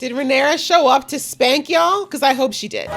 Did Rhaenyra show up to spank y'all? Because I hope she did.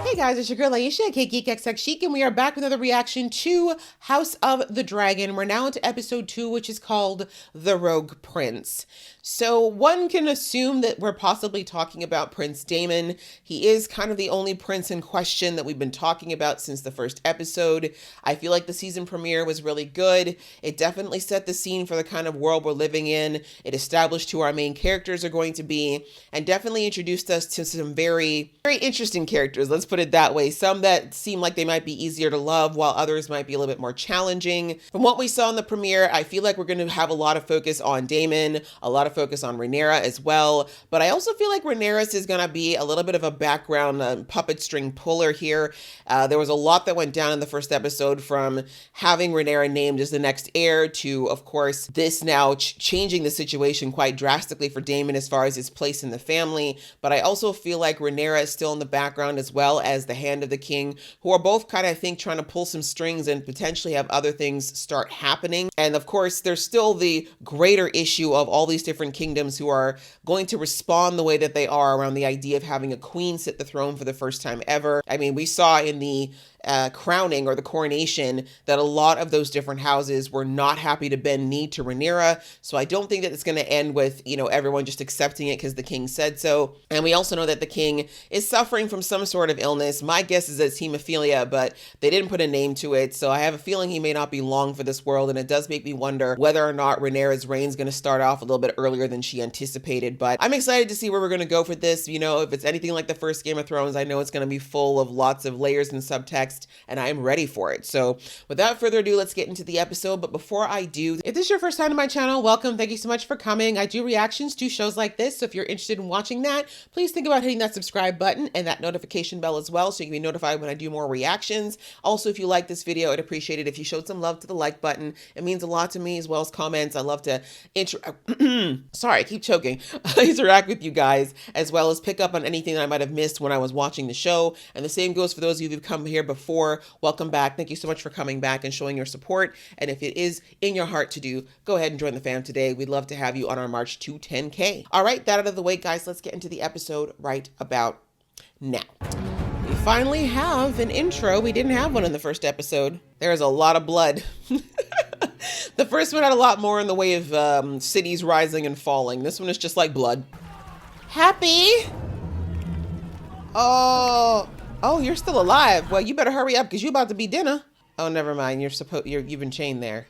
Hey guys, it's your girl Aisha, aka GeekXX Chic, and we are back with another reaction to House of the Dragon. We're now into episode 2, which is called The Rogue Prince. So one can assume that we're possibly talking about Prince Daemon. He is kind of the only prince in question that we've been talking about since the first episode. I feel like the season premiere was really good. It definitely set the scene for the kind of world we're living in. It established who our main characters are going to be, and definitely introduced us to some very interesting characters. Let's put it that way. Some that seem like they might be easier to love, while others might be a little bit more challenging. From what we saw in the premiere, I feel like we're going to have a lot of focus on Daemon, a lot of focus on Rhaenyra as well. But I also feel like Rhaenyra is going to be a little bit of a background puppet string puller here. There was a lot that went down in the first episode, from having Rhaenyra named as the next heir to, of course, this now changing the situation quite drastically for Daemon as far as his place in the family. But I also feel like Rhaenyra is still in the background, as well as the Hand of the King, who are both kind of, I think, trying to pull some strings and potentially have other things start happening. And of course, there's still the greater issue of all these different kingdoms who are going to respond the way that they are around the idea of having a queen sit the throne for the first time ever. I mean, we saw in the crowning or the coronation that a lot of those different houses were not happy to bend knee to Rhaenyra. So I don't think that it's going to end with, you know, everyone just accepting it because the king said so. And we also know that the king is suffering from some sort of illness. My guess is that it's hemophilia, but they didn't put a name to it. So I have a feeling he may not be long for this world. And it does make me wonder whether or not Rhaenyra's reign is going to start off a little bit earlier than she anticipated. But I'm excited to see where we're going to go for this. You know, if it's anything like the first Game of Thrones, I know it's going to be full of lots of layers and subtext, and I am ready for it. So without further ado, let's get into the episode. But before I do, if this is your first time to my channel, welcome. Thank you so much for coming. I do reactions to shows like this. So if you're interested in watching that, please think about hitting that subscribe button and that notification bell as well, so you can be notified when I do more reactions. Also, if you like this video, I'd appreciate it if you showed some love to the like button. It means a lot to me, as well as comments. I love to sorry, I keep choking. Interact with you guys, as well as pick up on anything that I might have missed when I was watching the show. And the same goes for those of you who've come here before. Welcome back. Thank you so much for coming back and showing your support. And if it is in your heart to do, go ahead and join the fam today. We'd love to have you on our march to 10K. All right, that out of the way, guys, let's get into the episode right about now. We finally have an intro. We didn't have one in the first episode. There's a lot of blood. The first one had a lot more in the way of cities rising and falling. This one is just like blood. Happy? Oh, you're still alive. Well, you better hurry up because you're about to be dinner. Oh, never mind. You've been chained there.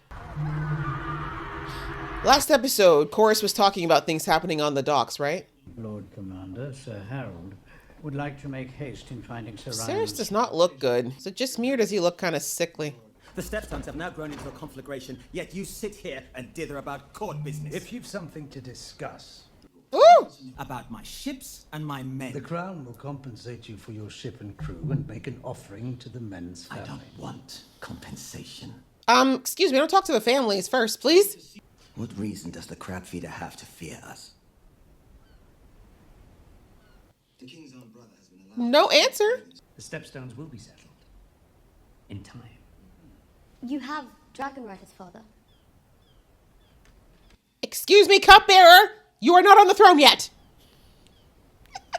Last episode, Corus was talking about things happening on the docks, right? Lord Commander, Sir Harold, would like to make haste in finding Sir Ryan. Cerys does not look good. Is it just me, or does he look kind of sickly? The stepsons have now grown into a conflagration, yet you sit here and dither about court business. If you've something to discuss. Ooh! About my ships and my men. The crown will compensate you for your ship and crew and make an offering to the men's family. I don't want compensation. Excuse me, don't talk to the families first, please. What reason does the crab feeder have to fear us? The king's own brother has been allowed. No answer. The stepstones will be settled. In time. You have dragon riders, father. Excuse me, cupbearer. You are not on the throne yet.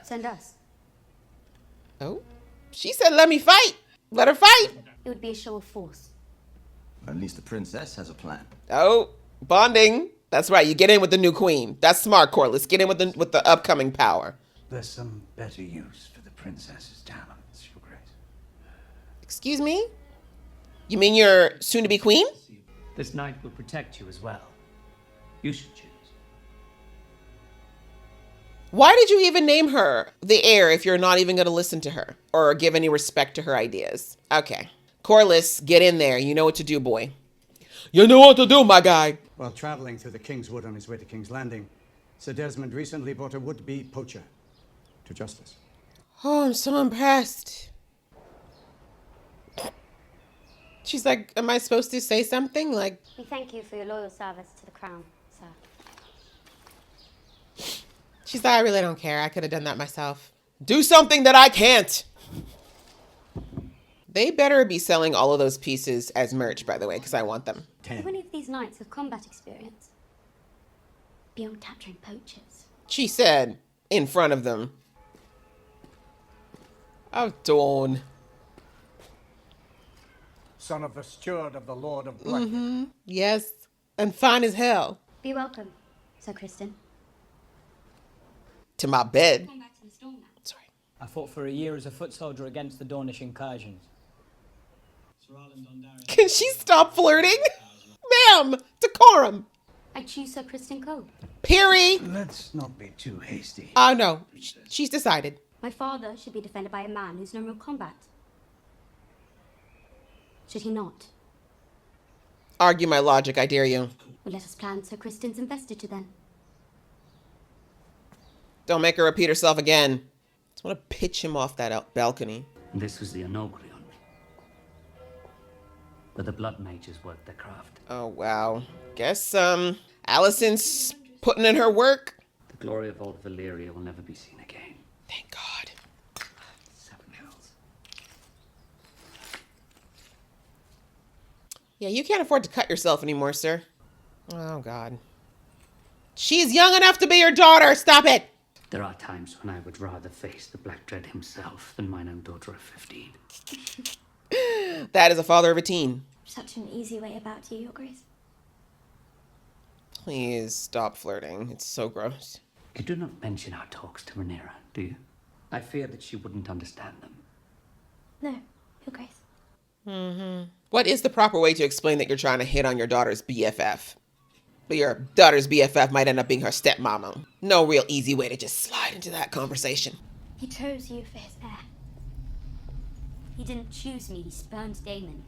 Send us. Oh, she said, let me fight. Let her fight. It would be a show of force. At least the princess has a plan. Oh, bonding. That's right. You get in with the new queen. That's smart, Corlys. Get in with the upcoming power. There's some better use for the princess's talents, Your Grace. Excuse me? You mean your soon-to-be queen? This knight will protect you as well. You should choose. Why did you even name her the heir if you're not even going to listen to her or give any respect to her ideas? Okay. Corlys, get in there. You know what to do, boy. You know what to do, my guy. While traveling through the King's Wood on his way to King's Landing, Sir Desmond recently brought a would-be poacher to justice. Oh, I'm so impressed. She's like, am I supposed to say something? Like, We thank you for your loyal service to the crown, sir. she's like, I really don't care. I could have done that myself. Do something that I can't. They better be selling all of those pieces as merch, by the way, because I want them. Do any of these knights have combat experience? Beyond capturing poachers. She said in front of them. Oh, Dawn. Son of the steward of the Lord of Black. Yes. And fine as hell. Be welcome, Sir Kristen. To my bed. Come back to the storm now. Sorry. I fought for a year as a foot soldier against the Dornish incursions. Can she stop flirting? Ma'am! Decorum! I choose Sir Kristen Cole. Piri! Let's not be too hasty. Oh, no. She's decided. My father should be defended by a man who's known real combat. Should he not? Argue my logic, I dare you. Well, let us plan Sir Kristen's investiture then. Don't make her repeat herself again. Just want to pitch him off that balcony. This was the Inauguration, where the blood mages worked their craft. Oh, wow. Guess, Alicent's putting in her work. The glory of old Valyria will never be seen again. Thank God. Seven hells. Yeah, you can't afford to cut yourself anymore, sir. Oh, God. She's young enough to be your daughter. Stop it. There are times when I would rather face the Black Dread himself than mine own daughter of 15. That is a father of a teen. Such an easy way about you, Your Grace. Please stop flirting. It's so gross. You do not mention our talks to Rhaenyra, do you? I fear that she wouldn't understand them. No, Your Grace. What is the proper way to explain that you're trying to hit on your daughter's BFF? But your daughter's BFF might end up being her stepmama. No real easy way to just slide into that conversation. He chose you for his heir. He didn't choose me, he spurned Daemon.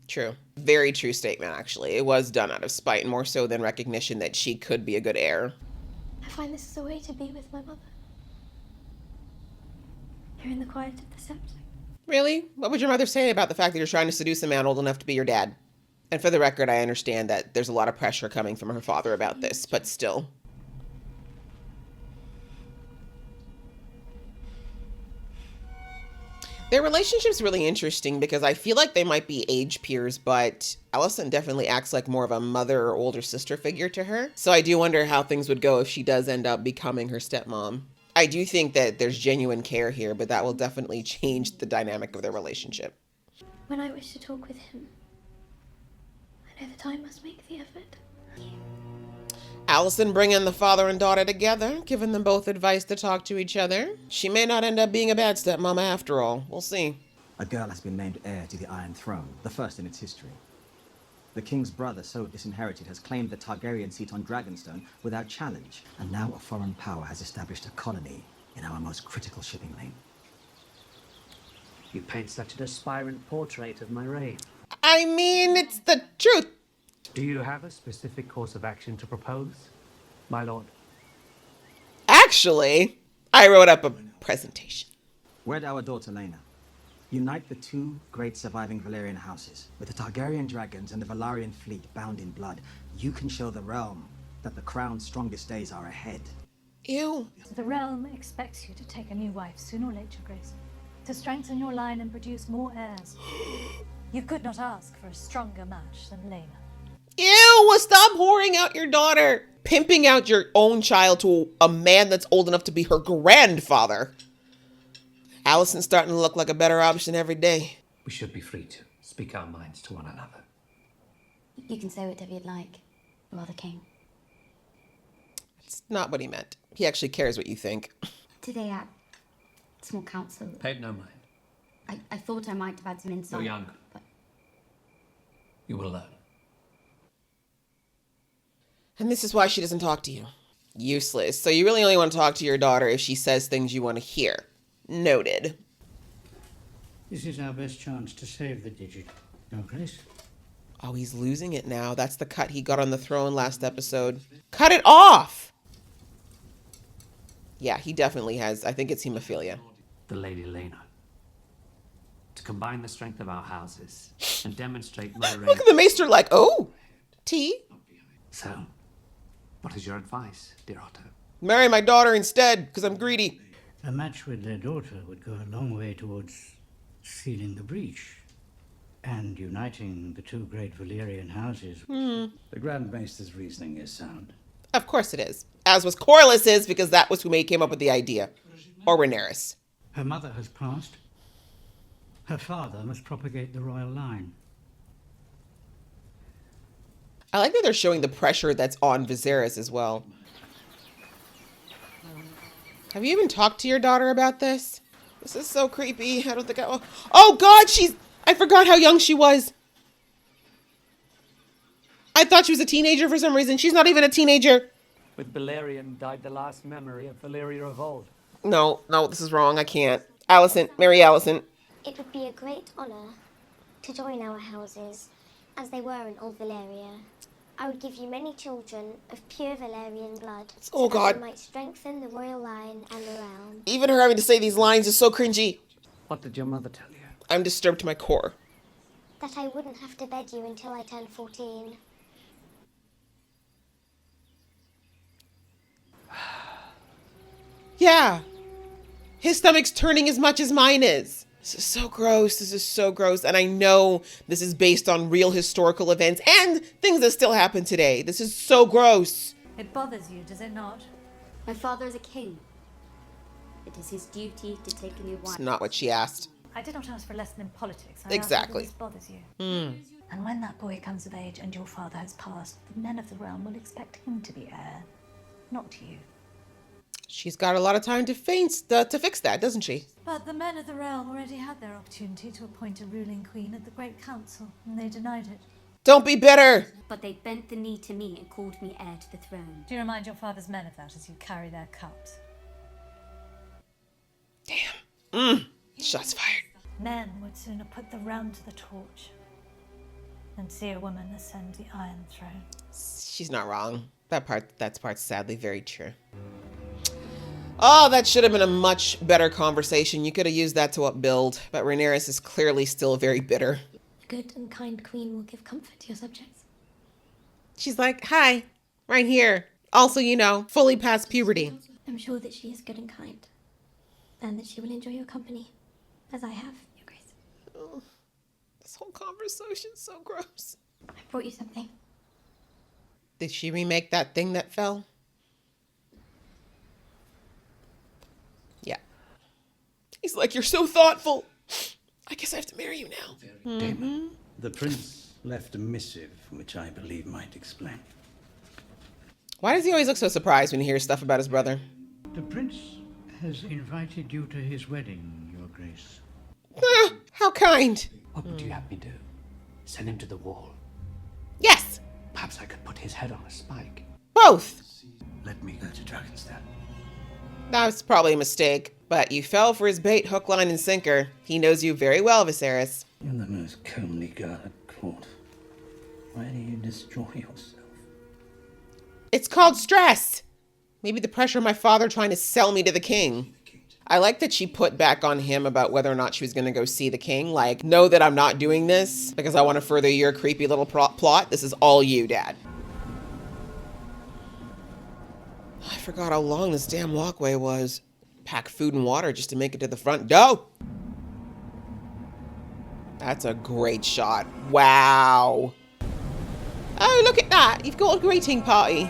True. Very true statement, actually. It was done out of spite, more so than recognition that she could be a good heir. I find this is a way to be with my mother. Here in the quiet of the scepter. Really? What would your mother say about the fact that you're trying to seduce a man old enough to be your dad? And for the record, I understand that there's a lot of pressure coming from her father about this, but still. Their relationship's really interesting because I feel like they might be age peers, but Alicent definitely acts like more of a mother or older sister figure to her. So I do wonder how things would go if she does end up becoming her stepmom. I do think that there's genuine care here, but that will definitely change the dynamic of their relationship. When I wish to talk with him, I know that I must make the effort. Alicent bringing the father and daughter together, giving them both advice to talk to each other. She may not end up being a bad stepmama after all. We'll see. A girl has been named heir to the Iron Throne, the first in its history. The king's brother, so disinherited, has claimed the Targaryen seat on Dragonstone without challenge, and now a foreign power has established a colony in our most critical shipping lane. You paint such an aspirant portrait of my reign. I mean, it's the truth. Do you have a specific course of action to propose, my lord? Actually, I wrote up a presentation. Wed our daughter Laena. Unite the two great surviving Valyrian houses. With the Targaryen dragons and the Valyrian fleet bound in blood, you can show the realm that the crown's strongest days are ahead. Ew. The realm expects you to take a new wife sooner or later, Grace. To strengthen your line and produce more heirs. You could not ask for a stronger match than Laena. Ew, stop whoring out your daughter. Pimping out your own child to a man that's old enough to be her grandfather. Alicent's starting to look like a better option every day. We should be free to speak our minds to one another. You can say whatever you'd like, you are the king. It's not what he meant. He actually cares what you think. Today at small council, Paid no mind. I thought I might have had some insight. You're young. But You will learn. And this is why she doesn't talk to you. Useless. So you really only want to talk to your daughter if she says things you want to hear. Noted. This is our best chance to save the digit. No, Grace? Oh, he's losing it now. That's the cut he got on the throne last episode. Cut it off! Yeah, he definitely has. I think it's hemophilia. The Lady Laena. To combine the strength of our houses and demonstrate my reign. Look at the maester like, oh, tea? So, what is your advice, dear Otto? Marry my daughter instead, because I'm greedy. A match with their daughter would go a long way towards sealing the breach. and uniting the two great Valyrian houses. The Grand Maester's reasoning is sound. Of course it is. As was Corlys's, because that was who came up with the idea. Or Rhaenyra's. Her mother has passed. Her father must propagate the royal line. I like that they're showing the pressure that's on Viserys as well. Have you even talked to your daughter about this? This is so creepy. I don't think I... Oh, God, I forgot how young she was. I thought she was a teenager for some reason. She's not even a teenager. With Balerion died the last memory of Valyria of old. No, this is wrong. I can't. Allison, Mary Allison. It would be a great honor to join our houses, as they were in Old Valyria. I would give you many children of pure Valyrian blood, Oh, so God. that they might strengthen the royal line and the realm. Even her having to say these lines is so cringy. What did your mother tell you? I'm disturbed to my core. That I wouldn't have to bed you until I turned 14. Yeah. His stomach's turning as much as mine is. This is so gross. This is so gross. And I know this is based on real historical events and things that still happen today. This is so gross. It bothers you, does it not? My father is a king. It is his duty to take a new wife. It's not what she asked. I did not ask for a lesson in politics. I Exactly. asked whether this bothers you. And when that boy comes of age and your father has passed, the men of the realm will expect him to be heir, not you. She's got a lot of time to fix that, doesn't she? But the men of the realm already had their opportunity to appoint a ruling queen at the Great Council, and they denied it. Don't be bitter. But they bent the knee to me and called me heir to the throne. Do you remind your father's men of that as you carry their cups? Damn. Shots fired. Men would sooner put the realm to the torch than see a woman ascend the Iron Throne. She's not wrong. That's part's sadly very true. Oh, that should have been a much better conversation. You could have used that to upbuild, but Rhaenyra is clearly still very bitter. A good and kind queen will give comfort to your subjects. She's like, hi, right here. Also, fully past puberty. I'm sure that she is good and kind, and that she will enjoy your company, as I have, Your Grace. Oh, this whole conversation's so gross. I brought you something. Did she remake that thing that fell? Yeah. He's like, you're so thoughtful. I guess I have to marry you now. Damon, the prince left a missive, which I believe might explain. Why does he always look so surprised when he hears stuff about his brother? The prince has invited you to his wedding, Your Grace. How kind. What would you have me do? Send him to the wall? Yes, Perhaps I could put his head on a spike. both. Let me go to Dragonstone. That was probably a mistake, but you fell for his bait, hook, line, and sinker. He knows you very well, Viserys. You're the most comely girl at court. Why do you destroy yourself? It's called stress. Maybe the pressure of my father trying to sell me to the king. I like that she put back on him about whether or not she was going to go see the king. Like, know that I'm not doing this because I want to further your creepy little plot. This is all you, Dad. I forgot how long this damn walkway was. Pack food and water just to make it to the front door. That's a great shot. Wow. Oh, look at that. You've got a greeting party.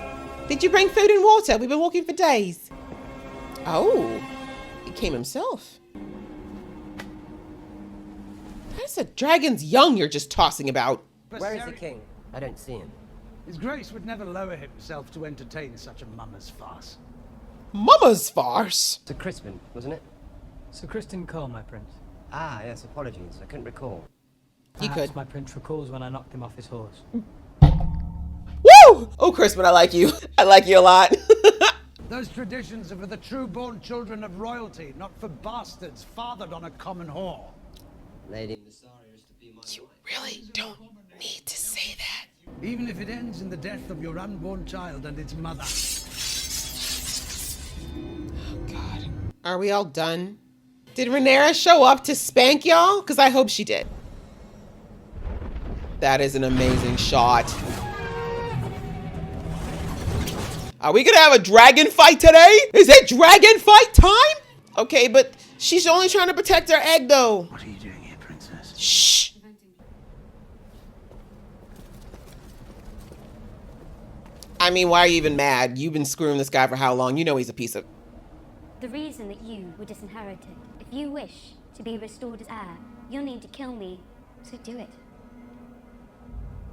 Did you bring food and water? We've been walking for days. Oh, he came himself. That's a dragon's young you're just tossing about. Where is the king? I don't see him. His Grace would never lower himself to entertain such a mummer's farce. Mama's farce. Sir Crispin, wasn't it? Sir Kristen Cole, my prince. Ah, yes, apologies. I couldn't recall. You Perhaps could. my prince recalls when I knocked him off his horse. Woo! Oh, Crispin, I like you. I like you a lot. Those traditions are for the true-born children of royalty, not for bastards fathered on a common whore. Lady Mysaria is to be my You really don't need to say that. Even if it ends in the death of your unborn child and its mother. God. Are we all done? Did Rhaenyra show up to spank y'all? Because I hope she did. That is an amazing shot. Are we gonna have a dragon fight today? Is it dragon fight time? Okay, but she's only trying to protect her egg though. What are you doing here, princess? Shh. mean, why are you even mad? You've been screwing this guy for how long? You know he's a piece of... The reason that you were disinherited. If you wish to be restored as heir, you'll need to kill me. So do it.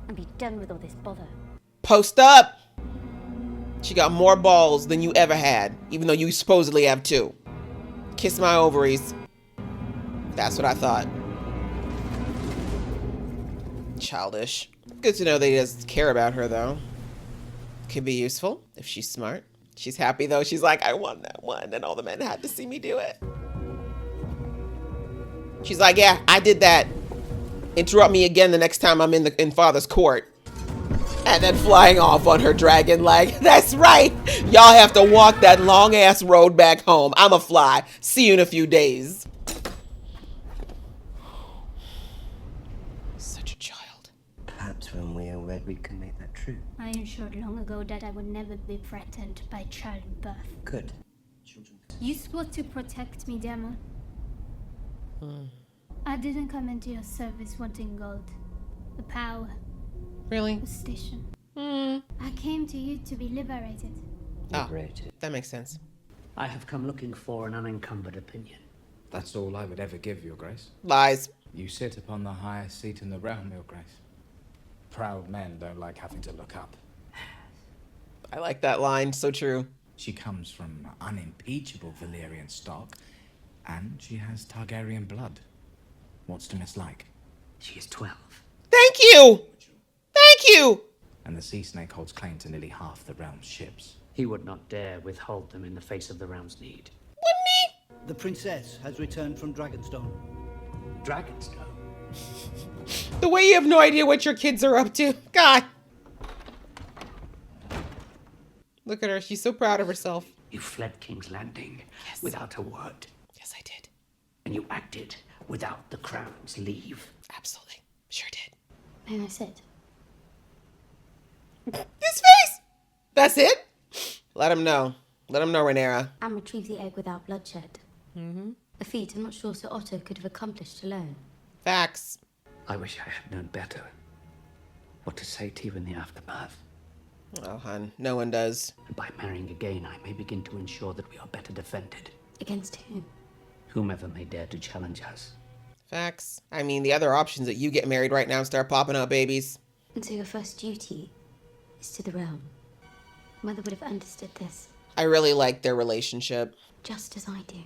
And be done with all this bother. Post up! She got more balls than you ever had, even though you supposedly have 2. Kiss my ovaries. That's what I thought. Childish. Good to know that he does care about her, though. Could be useful if she's smart. She's happy, though. She's like, I won that one, and all the men had to see me do it. She's like, yeah, I did that. Interrupt me again the next time I'm in father's court. And then flying off on her dragon like, that's right. Y'all have to walk that long ass road back home. I'ma fly. See you in a few days. Such a child. Perhaps when we are wed, we can make that true. I ensured long ago that I would never be threatened by childbirth. Good. You swore to protect me, Demo. I didn't come into your service wanting gold. The power. Really? The station. I came to you to be liberated. Liberated. That makes sense. I have come looking for an unencumbered opinion. That's all I would ever give, Your Grace. Lies. You sit upon the highest seat in the realm, Your Grace. Proud men don't like having to look up. I like that line. So true. She comes from unimpeachable Valyrian stock, and she has Targaryen blood. What's to mislike? She is 12. Thank you! Thank you! And the sea snake holds claim to nearly half the realm's ships. He would not dare withhold them in the face of the realm's need. Wouldn't he? The princess has returned from Dragonstone. Dragonstone? The way you have no idea what your kids are up to. God. Look at her. She's so proud of herself. You fled King's Landing without a word. Yes, I did. And you acted without the crown's leave. Absolutely. Sure did. And I said, This face! That's it? Let him know. Let him know, Rhaenyra. and retrieve the egg without bloodshed. A feat I'm not sure Sir Otto could have accomplished alone. Facts. I wish I had known better. What to say to you in the aftermath. Oh, hun. No one does. And by marrying again, I may begin to ensure that we are better defended. Against whom? Whomever may dare to challenge us. Facts. I mean, the other options that you get married right now and start popping up babies. And so your first duty is to the realm. Mother would have understood this, I really like their relationship. just as I do.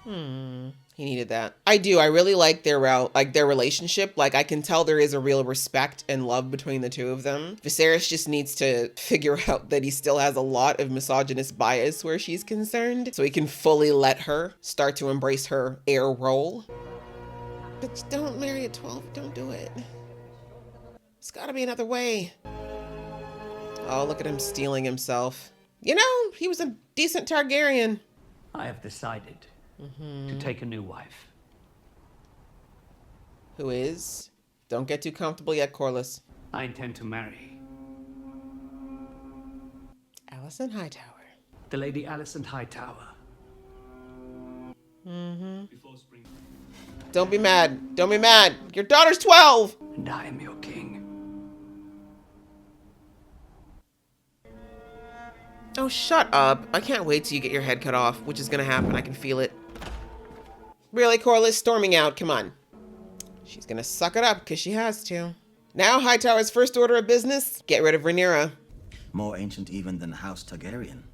He needed that. I do. I really like their relationship. Like, I can tell there is a real respect and love between the two of them. Viserys just needs to figure out that he still has a lot of misogynist bias where she's concerned, so he can fully let her start to embrace her heir role. But don't marry at 12. Don't do it. There's got to be another way. Oh, look at him stealing himself. You know, he was a decent Targaryen. I have decided to take a new wife. Who is? Don't get too comfortable yet, Corlys. I intend to marry Alicent Hightower. the Lady Alicent Hightower. Don't be mad. Don't be mad. Your daughter's 12. And I am your king. Oh, shut up. I can't wait till you get your head cut off, which is gonna happen. I can feel it. Really, Corlys? Storming out. Come on. She's gonna suck it up because she has to. Now, Hightower's first order of business, get rid of Rhaenyra. More ancient even than House Targaryen.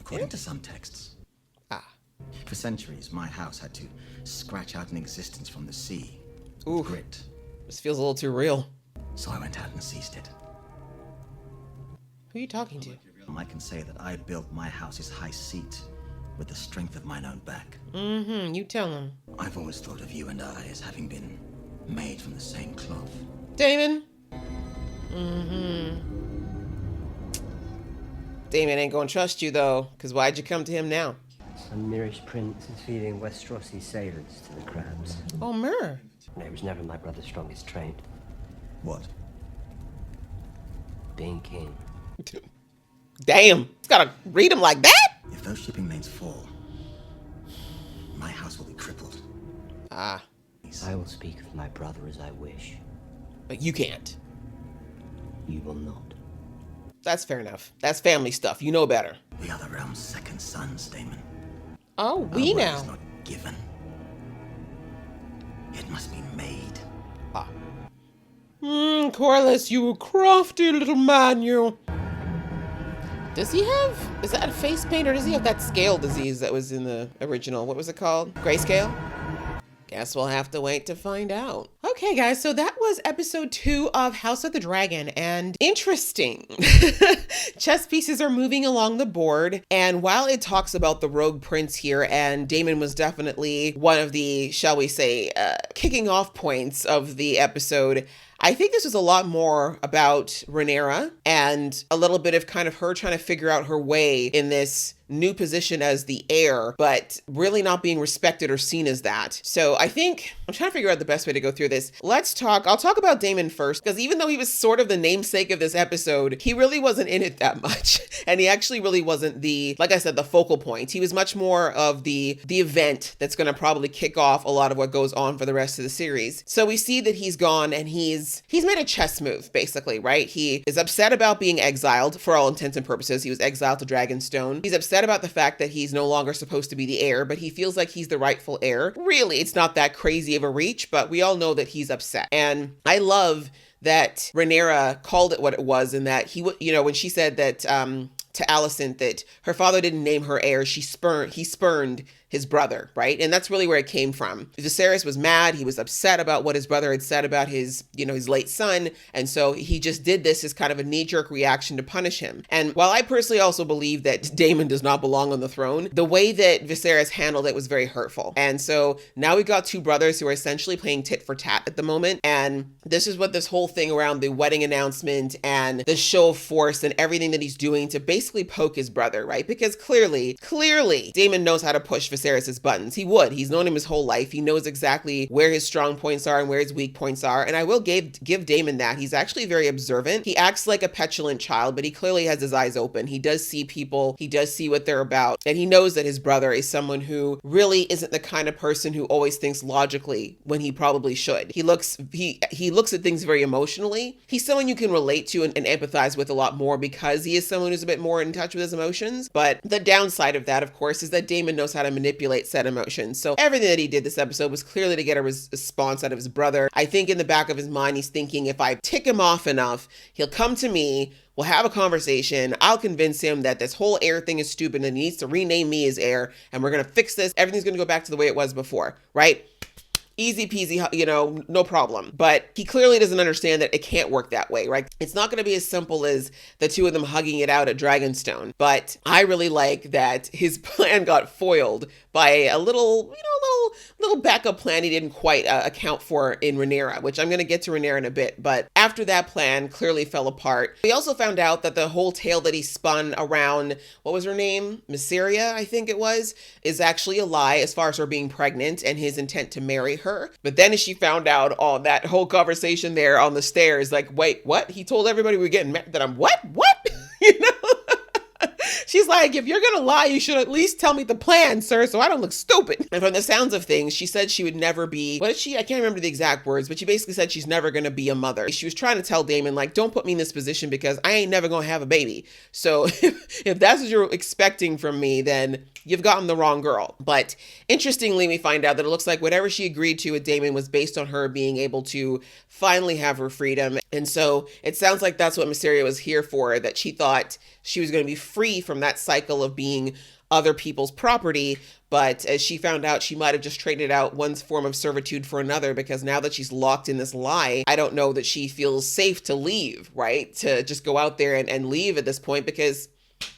According to some texts. Ah. For centuries, my house had to scratch out an existence from the sea. Ooh. Grit. This feels a little too real. So I went out and seized it. Who are you talking to? I can say that I built my house's high seat with the strength of mine own back. You tell him. I've always thought of you and I as having been made from the same cloth. Daemon? Daemon ain't gonna trust you, though, because why'd you come to him now? Some Mirish prince is feeding Westerosi sailors to the crabs. Oh, Myr. No, it was never my brother's strongest trait. What? Being king. Damn. It's gotta read him like that? If those shipping lanes fall, my house will be crippled. Ah. I will speak of my brother as I wish. But you can't. you will not. That's fair enough. That's family stuff. You know better. We are the realm's second sons, Damon. Oh, Our we word now. is not given. It must be made. Corliss, you crafty little man, you. Does he have, is that a face paint, or does he have that scale disease that was in the original? What was it called? Grayscale? Guess we'll have to wait to find out. Okay, guys, so that was episode 2 of House of the Dragon, and interesting. Chess pieces are moving along the board, and while it talks about the Rogue Prince here, and Damon was definitely one of the, shall we say, kicking off points of the episode, I think this was a lot more about Rhaenyra and a little bit of kind of her trying to figure out her way in this new position as the heir, but really not being respected or seen as that. So I think I'm trying to figure out the best way to go through this. I'll talk about Damon first, because even though he was sort of the namesake of this episode, he really wasn't in it that much. And he actually really wasn't like I said, the focal point. He was much more of the event that's going to probably kick off a lot of what goes on for the rest of the series. So we see that he's gone and he's made a chess move, basically, right? He is upset about being exiled for all intents and purposes. He was exiled to Dragonstone. He's upset about the fact that he's no longer supposed to be the heir, but he feels like he's the rightful heir. Really, it's not that crazy of a reach, but we all know that he's upset. And I love that Rhaenyra called it what it was, and that when she said that to Alicent that her father didn't name her heir, he spurned his brother, right? And that's really where it came from. Viserys was mad. He was upset about what his brother had said about his late son. And so he just did this as kind of a knee-jerk reaction to punish him. And while I personally also believe that Daemon does not belong on the throne, the way that Viserys handled it was very hurtful. And so now we've got two brothers who are essentially playing tit for tat at the moment. And this is what this whole thing around the wedding announcement and the show of force and everything that he's doing to basically poke his brother, right? Because clearly, Daemon knows how to push Viserys' buttons. He's known him his whole life. He knows exactly where his strong points are and where his weak points are. And I will give Daemon that. He's actually very observant. He acts like a petulant child, but he clearly has his eyes open. He does see people. He does see what they're about. And he knows that his brother is someone who really isn't the kind of person who always thinks logically when he probably should. He looks at things very emotionally. He's someone you can relate to and empathize with a lot more because he is someone who's a bit more in touch with his emotions. But the downside of that, of course, is that Daemon knows how to manipulate said emotions. So everything that he did this episode was clearly to get a response out of his brother. I think in the back of his mind, he's thinking, if I tick him off enough, he'll come to me, we'll have a conversation, I'll convince him that this whole heir thing is stupid and he needs to rename me as heir, and we're going to fix this. Everything's going to go back to the way it was before, right? Easy peasy, no problem. But he clearly doesn't understand that it can't work that way, right? It's not going to be as simple as the two of them hugging it out at Dragonstone. But I really like that his plan got foiled by a little backup plan he didn't quite account for in Rhaenyra, which I'm going to get to Rhaenyra in a bit. But after that plan clearly fell apart, we also found out that the whole tale that he spun around, what was her name? Mysaria, I think it was, is actually a lie as far as her being pregnant and his intent to marry her. But then as she found out all that whole conversation there on the stairs, like, wait, what? He told everybody we're getting married, that I'm what? She's like, if you're gonna lie, you should at least tell me the plan, sir, so I don't look stupid. And from the sounds of things, she said she would never be, I can't remember the exact words, but she basically said she's never gonna be a mother. She was trying to tell Daemon, like, don't put me in this position because I ain't never gonna have a baby. So if that's what you're expecting from me, then you've gotten the wrong girl. But interestingly, we find out that it looks like whatever she agreed to with Daemon was based on her being able to finally have her freedom. And so it sounds like that's what Mysaria was here for, that she thought she was going to be free from that cycle of being other people's property. But as she found out, she might have just traded out one form of servitude for another, because now that she's locked in this lie, I don't know that she feels safe to leave, right? To just go out there and leave at this point, because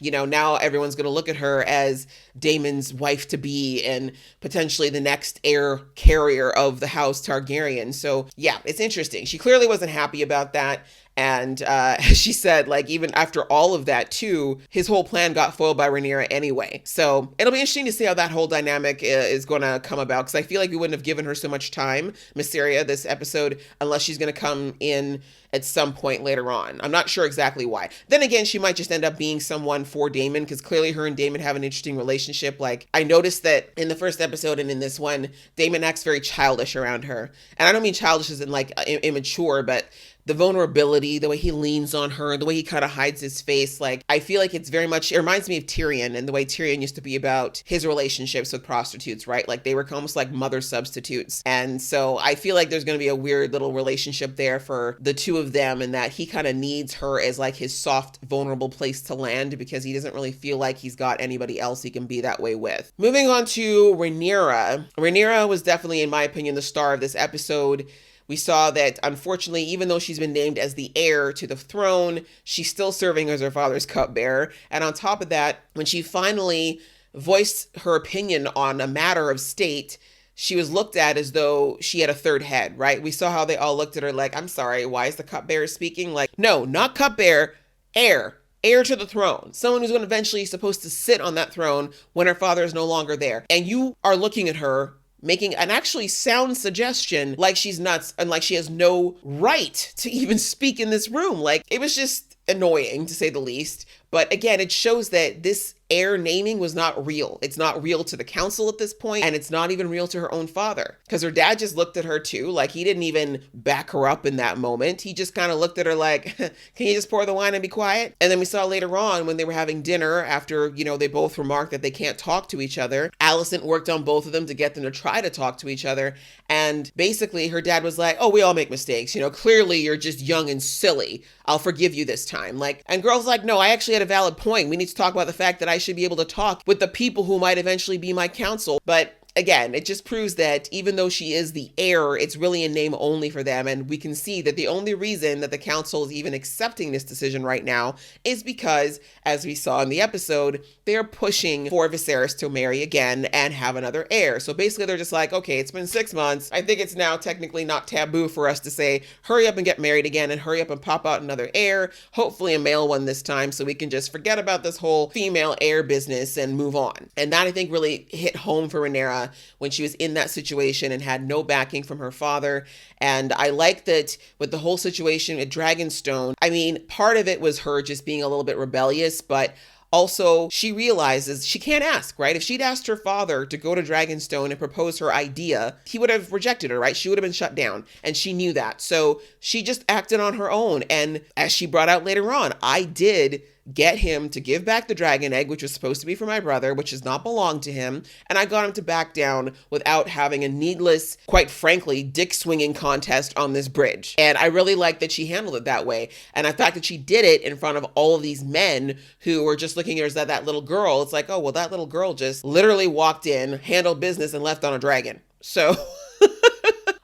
now everyone's going to look at her as Daemon's wife to be and potentially the next heir carrier of the house Targaryen. So yeah, it's interesting. She clearly wasn't happy about that. And she said, like, even after all of that too, his whole plan got foiled by Rhaenyra anyway. So it'll be interesting to see how that whole dynamic is going to come about, because I feel like we wouldn't have given her so much time, Mysaria, this episode, unless she's going to come in at some point later on. I'm not sure exactly why. Then again, she might just end up being someone for Daemon, because clearly her and Daemon have an interesting relationship. Like, I noticed that in the first episode and in this one, Daemon acts very childish around her. And I don't mean childish as in like immature, but the vulnerability, the way he leans on her, the way he kind of hides his face. Like, I feel like it's very much, it reminds me of Tyrion and the way Tyrion used to be about his relationships with prostitutes, right? Like, they were almost like mother substitutes. And so I feel like there's going to be a weird little relationship there for the two of them, and that he kind of needs her as like his soft, vulnerable place to land because he doesn't really feel like he's got anybody else he can be that way with. Moving on to Rhaenyra. Rhaenyra was definitely, in my opinion, the star of this episode. We saw that, unfortunately, even though she's been named as the heir to the throne, she's still serving as her father's cupbearer. And on top of that, when she finally voiced her opinion on a matter of state, she was looked at as though she had a third head, right? We saw how they all looked at her like, I'm sorry, why is the cupbearer speaking? Like, no, not cupbearer, heir. Heir to the throne, someone who's going to eventually supposed to sit on that throne when her father is no longer there. And you are looking at her making an actually sound suggestion like she's nuts and like she has no right to even speak in this room. Like, it was just annoying, to say the least. But again, it shows that this heir naming was not real. It's not real to the council at this point, and it's not even real to her own father. Because her dad just looked at her too, like he didn't even back her up in that moment. He just kind of looked at her like, can you just pour the wine and be quiet? And then we saw later on when they were having dinner after, they both remarked that they can't talk to each other. Alicent worked on both of them to get them to try to talk to each other. And basically her dad was like, oh, we all make mistakes. Clearly you're just young and silly. I'll forgive you this time. And girl's like, no, I actually had a valid point. We need to talk about the fact that I should be able to talk with the people who might eventually be my counsel. But again, it just proves that even though she is the heir, it's really in name only for them. And we can see that the only reason that the council is even accepting this decision right now is because, as we saw in the episode, they're pushing for Viserys to marry again and have another heir. So basically they're just like, okay, it's been 6 months. I think it's now technically not taboo for us to say, hurry up and get married again and hurry up and pop out another heir, hopefully a male one this time, so we can just forget about this whole female heir business and move on. And that, I think, really hit home for Rhaenyra when she was in that situation and had no backing from her father. And I like that with the whole situation at Dragonstone, I mean, part of it was her just being a little bit rebellious, but also she realizes she can't ask, right? If she'd asked her father to go to Dragonstone and propose her idea, he would have rejected her, right? She would have been shut down, and she knew that. So she just acted on her own. And as she brought out later on, I did get him to give back the dragon egg, which was supposed to be for my brother, which does not belong to him. And I got him to back down without having a needless, quite frankly, dick swinging contest on this bridge. And I really like that she handled it that way. And the fact that she did it in front of all of these men who were just looking at her as that little girl. It's like, oh, well, that little girl just literally walked in, handled business, and left on a dragon. So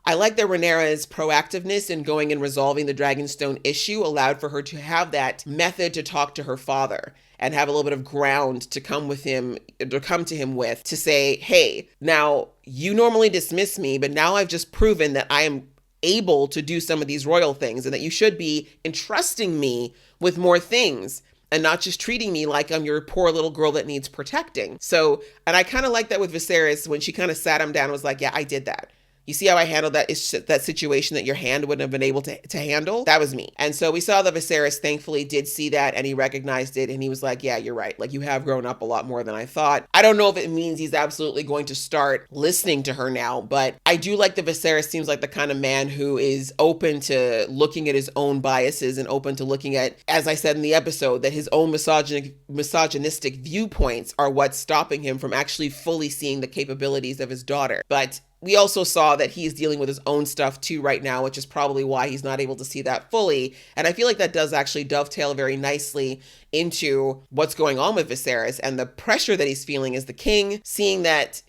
I like that Rhaenyra's proactiveness in going and resolving the Dragonstone issue allowed for her to have that method to talk to her father and have a little bit of ground to come to him with, to say, hey, now you normally dismiss me, but now I've just proven that I am able to do some of these royal things and that you should be entrusting me with more things and not just treating me like I'm your poor little girl that needs protecting. So, and I kind of like that with Viserys when she kind of sat him down and was like, yeah, I did that. You see how I handled that situation that your hand wouldn't have been able to handle? That was me. And so we saw that Viserys thankfully did see that, and he recognized it, and he was like, yeah, you're right. Like, you have grown up a lot more than I thought. I don't know if it means he's absolutely going to start listening to her now, but I do like that Viserys seems like the kind of man who is open to looking at his own biases and open to looking at, as I said in the episode, that his own misogynistic viewpoints are what's stopping him from actually fully seeing the capabilities of his daughter. But we also saw that he's dealing with his own stuff too right now, which is probably why he's not able to see that fully. And I feel like that does actually dovetail very nicely into what's going on with Viserys and the pressure that he's feeling as the king, seeing that,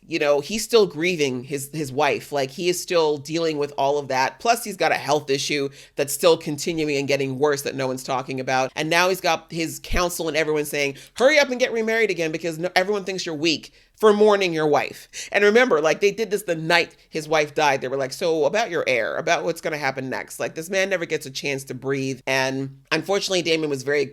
he's still grieving his wife. Like, he is still dealing with all of that. Plus, he's got a health issue that's still continuing and getting worse that no one's talking about. And now he's got his council and everyone saying, hurry up and get remarried again because everyone thinks you're weak for mourning your wife. And remember, they did this the night his wife died. They were like, so about your heir, about what's going to happen next. This man never gets a chance to breathe. And unfortunately, Daemon was very,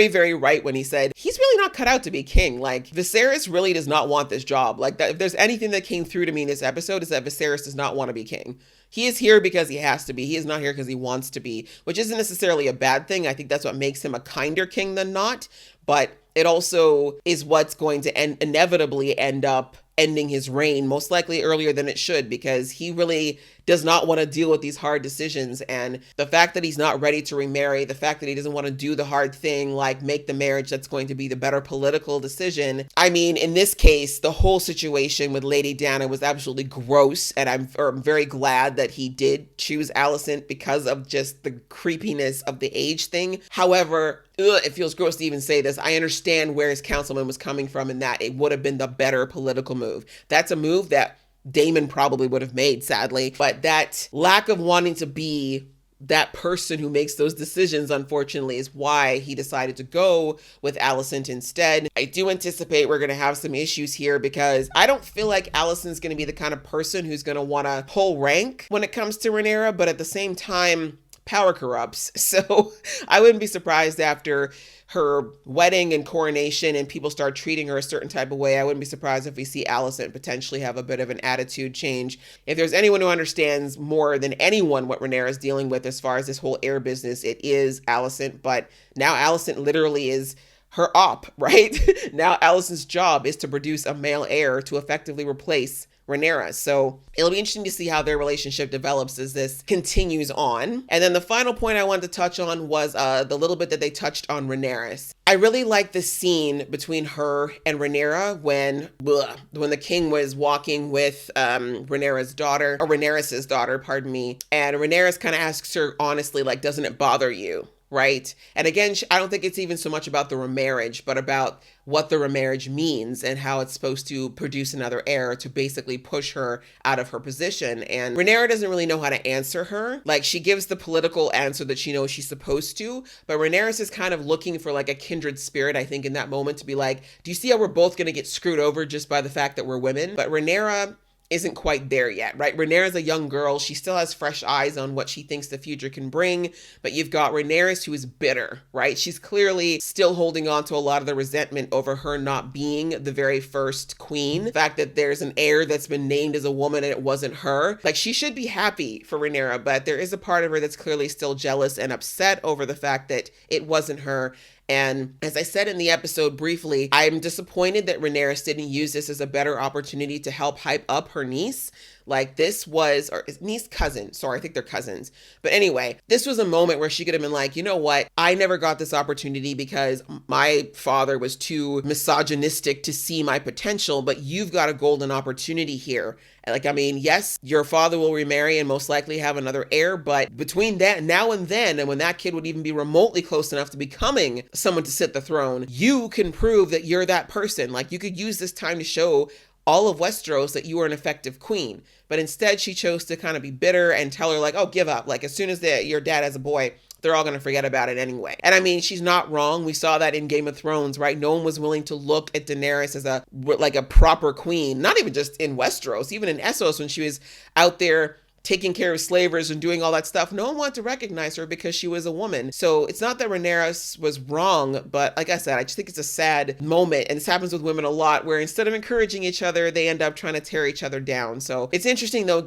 very right when he said he's really not cut out to be king. Viserys really does not want this job. That, if there's anything that came through to me in this episode, is that Viserys does not want to be king. He is here because he has to be. He is not here because he wants to be, which isn't necessarily a bad thing. I think that's what makes him a kinder king than not. But it also is what's going to inevitably end up ending his reign, most likely earlier than it should, because he really does not want to deal with these hard decisions. And the fact that he's not ready to remarry, the fact that he doesn't want to do the hard thing, like make the marriage that's going to be the better political decision. I mean, in this case, the whole situation with Lady Diana was absolutely gross. And I'm very glad that he did choose Alicent because of just the creepiness of the age thing. However, it feels gross to even say this. I understand where his councilman was coming from and that it would have been the better political move. That's a move that Damon probably would have made, sadly. But that lack of wanting to be that person who makes those decisions, unfortunately, is why he decided to go with Alicent instead. I do anticipate we're going to have some issues here because I don't feel like Alicent's going to be the kind of person who's going to want to pull rank when it comes to Rhaenyra, but at the same time, power corrupts. So I wouldn't be surprised after her wedding and coronation and people start treating her a certain type of way. I wouldn't be surprised if we see Alicent potentially have a bit of an attitude change. If there's anyone who understands more than anyone what Rhaenyra is dealing with as far as this whole heir business, it is Alicent. But now Alicent literally is her op, right? Now Alicent's job is to produce a male heir to effectively replace Rhaenyra. So it'll be interesting to see how their relationship develops as this continues on. And then the final point I wanted to touch on was the little bit that they touched on Rhaenyra. I really like the scene between her and Rhaenyra when the king was walking with Rhaenyra's daughter, or Rhaenyra's daughter, pardon me. And Rhaenyra kind of asks her honestly, like, doesn't it bother you? Right? And again, I don't think it's even so much about the remarriage, but about what the remarriage means and how it's supposed to produce another heir to basically push her out of her position. And Rhaenyra doesn't really know how to answer her. Like, she gives the political answer that she knows she's supposed to, but Rhaenyra is kind of looking for like a kindred spirit, I think, in that moment to be like, do you see how we're both going to get screwed over just by the fact that we're women? But Rhaenyra isn't quite there yet, right? Rhaenyra's a young girl. She still has fresh eyes on what she thinks the future can bring, but you've got Rhaenyra who is bitter, right? She's clearly still holding on to a lot of the resentment over her not being the very first queen. The fact that there's an heir that's been named as a woman and it wasn't her. Like, she should be happy for Rhaenyra, but there is a part of her that's clearly still jealous and upset over the fact that it wasn't her. And as I said in the episode briefly, I'm disappointed that Rhaenyra didn't use this as a better opportunity to help hype up her niece. Like, this was, or niece, cousin. Sorry, I think they're cousins. But anyway, this was a moment where she could have been like, you know what? I never got this opportunity because my father was too misogynistic to see my potential, but you've got a golden opportunity here. Like, I mean, yes, your father will remarry and most likely have another heir, but between that now and then, and when that kid would even be remotely close enough to becoming someone to sit the throne, you can prove that you're that person. Like, you could use this time to show all of Westeros that you were an effective queen. But instead, she chose to kind of be bitter and tell her, like, oh, give up. Like, as soon as your dad has a boy, they're all going to forget about it anyway. And I mean, she's not wrong. We saw that in Game of Thrones, right? No one was willing to look at Daenerys as a proper queen, not even just in Westeros, even in Essos when she was out there taking care of slavers and doing all that stuff. No one wanted to recognize her because she was a woman. So it's not that Rhaenyra was wrong, but like I said, I just think it's a sad moment. And this happens with women a lot, where instead of encouraging each other, they end up trying to tear each other down. So it's interesting though. It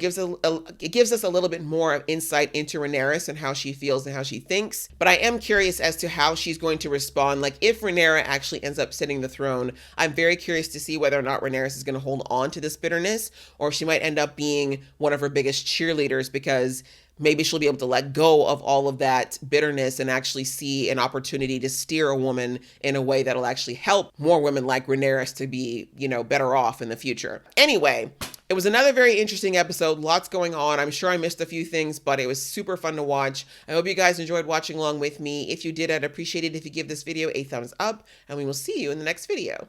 gives us a little bit more insight into Rhaenyra and how she feels and how she thinks. But I am curious as to how she's going to respond. Like, if Rhaenyra actually ends up sitting the throne, I'm very curious to see whether or not Rhaenyra is going to hold on to this bitterness, or she might end up being one of her biggest cheerleaders, because maybe she'll be able to let go of all of that bitterness and actually see an opportunity to steer a woman in a way that'll actually help more women like Rhaenyra to be, better off in the future. Anyway, it was another very interesting episode. Lots going on. I'm sure I missed a few things, but it was super fun to watch. I hope you guys enjoyed watching along with me. If you did, I'd appreciate it if you give this video a thumbs up, and we will see you in the next video.